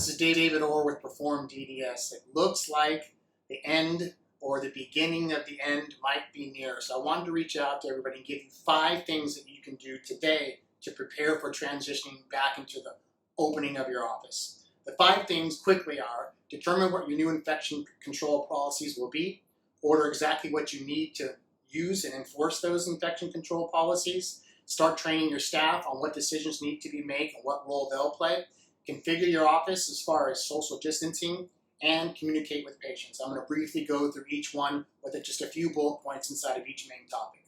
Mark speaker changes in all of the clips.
Speaker 1: This is David Orr with Perform DDS. It looks like the end or the beginning of the end might be near. So I wanted to reach out to everybody and give you 5 things that you can do today to prepare for transitioning back into the opening of your office. The 5 things quickly are: determine what your new infection control policies will be, order exactly what you need to use and enforce those infection control policies, start training your staff on what decisions need to be made and what role they'll play, configure your office as far as social distancing, and communicate with patients. I'm going to briefly go through each one with just a few bullet points inside of each main topic.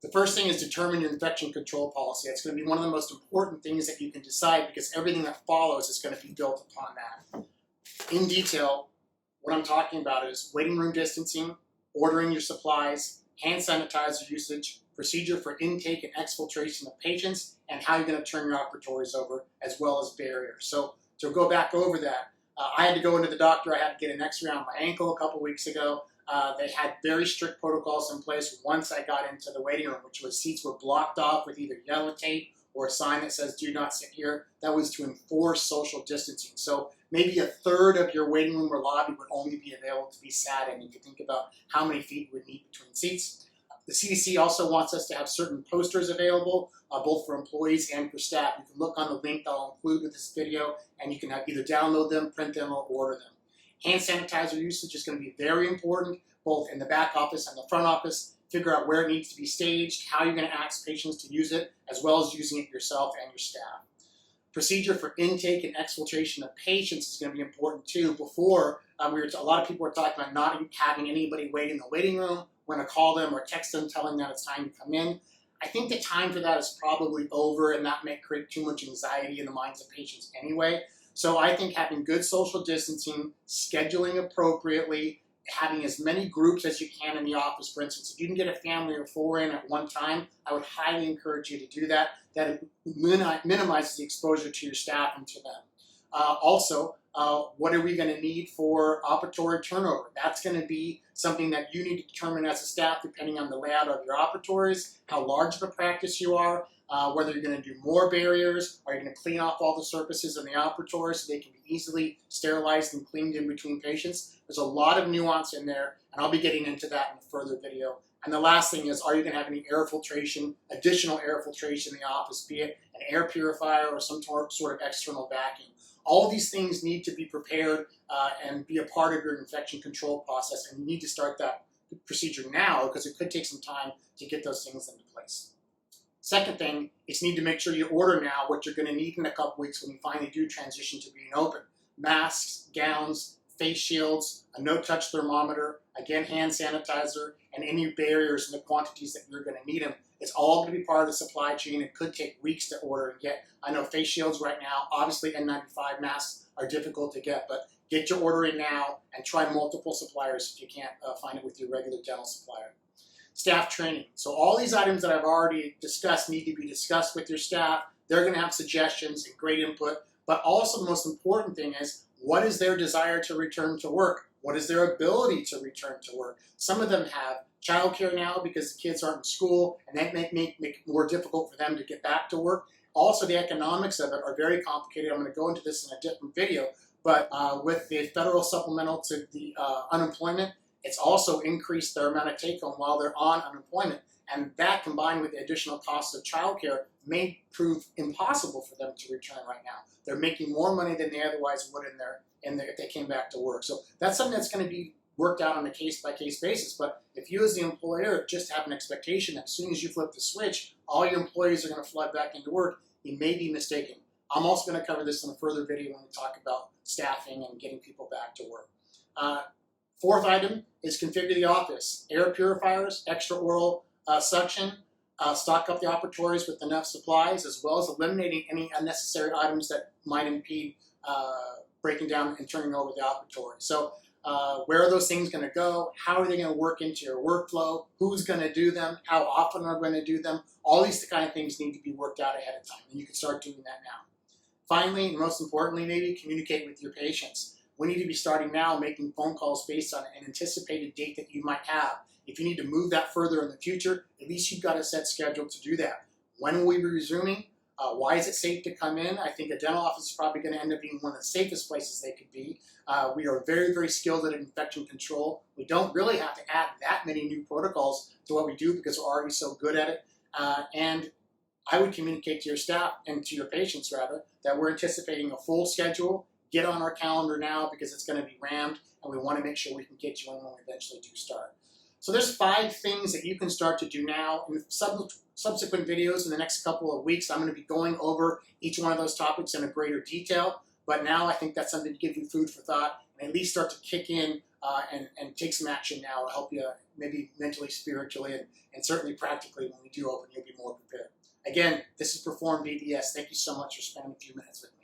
Speaker 1: The first thing is determine your infection control policy. That's going to be one of the most important things that you can decide, because everything that follows is going to be built upon that. In detail, what I'm talking about is waiting room distancing, ordering your supplies, hand sanitizer usage, procedure for intake and exfiltration of patients, and how you're going to turn your operatories over, as well as barriers. So to go back over that, I had to go into the doctor. I had to get an x-ray on my ankle a couple weeks ago. They had very strict protocols in place once I got into the waiting room, which was seats were blocked off with either yellow tape or a sign that says "Do not sit here." That was to enforce social distancing. So maybe a third of your waiting room or lobby would only be available to be sat in. You can think about how many feet you would need between seats. The CDC also wants us to have certain posters available, both for employees and for staff. You can look on the link that I'll include with this video, and you can either download them, print them, or order them. Hand sanitizer usage is going to be very important, both in the back office and the front office. Figure out where it needs to be staged, how you're going to ask patients to use it, as well as using it yourself and your staff. Procedure for intake and exfiltration of patients is going to be important too. Before, a lot of people were talking about not having anybody wait in the waiting room. We're going to call them or text them telling them it's time to come in. I think the time for that is probably over, and that may create too much anxiety in the minds of patients anyway. So I think having good social distancing, scheduling appropriately, having as many groups as you can in the office. For instance, if you can get a family of 4 in at one time, I would highly encourage you to do that. That minimizes the exposure to your staff and to them. Also, what are we going to need for operatory turnover? That's going to be something that you need to determine as a staff, depending on the layout of your operatories, how large of a practice you are, whether you're going to do more barriers, are you going to clean off all the surfaces in the operatory so they can be easily sterilized and cleaned in between patients. There's a lot of nuance in there, and I'll be getting into that in a further video. And the last thing is, are you going to have any air filtration, additional air filtration in the office, be it an air purifier or some sort of external vacuum? All of these things need to be prepared and be a part of your infection control process, and you need to start that procedure now, because it could take some time to get those things into place. Second thing is, you need to make sure you order now what you're going to need in a couple weeks when you finally do transition to being open. Masks, gowns, face shields, a no-touch thermometer, again hand sanitizer, and any barriers in the quantities that you're going to need them. It's all going to be part of the supply chain. It could take weeks to order and get. I know face shields right now, obviously N95 masks are difficult to get, but get your order in now and try multiple suppliers if you can't find it with your regular dental supplier. Staff training. So all these items that I've already discussed need to be discussed with your staff. They're going to have suggestions and great input, but also the most important thing is, what is their desire to return to work? What is their ability to return to work? Some of them have childcare now because the kids aren't in school, and that may make it more difficult for them to get back to work. Also, the economics of it are very complicated. I'm going to go into this in a different video, but with the federal supplemental to the unemployment, it's also increased their amount of take-home while they're on unemployment. And that, combined with the additional costs of childcare, may prove impossible for them to return right now. They're making more money than they otherwise would if they came back to work. So that's something that's going to be worked out on a case-by-case basis. But if you as the employer just have an expectation that as soon as you flip the switch, all your employees are going to flood back into work, you may be mistaken. I'm also going to cover this in a further video when we talk about staffing and getting people back to work. Fourth item is configure the office. Air purifiers, extra oral suction, stock up the operatories with enough supplies, as well as eliminating any unnecessary items that might impede breaking down and turning over the operatory. So where are those things going to go? How are they going to work into your workflow? Who's going to do them? How often are we going to do them? All these kind of things need to be worked out ahead of time, and you can start doing that now. Finally, and most importantly, maybe communicate with your patients. We need to be starting now making phone calls based on an anticipated date that you might have. If you need to move that further in the future, at least you've got a set schedule to do that. When will we be resuming? Why is it safe to come in? I think a dental office is probably going to end up being one of the safest places they could be. We are very, very skilled at infection control. We don't really have to add that many new protocols to what we do because we're already so good at it. And I would communicate to your staff and to your patients, rather, that we're anticipating a full schedule. Get on our calendar now because it's going to be rammed, and we want to make sure we can get you in when we eventually do start. So there's 5 things that you can start to do now. In subsequent videos in the next couple of weeks, I'm going to be going over each one of those topics in a greater detail. But now I think that's something to give you food for thought and at least start to kick in and take some action now to help you maybe mentally, spiritually, and certainly practically when we do open, you'll be more prepared. Again, this is Perform DDS. Thank you so much for spending a few minutes with me.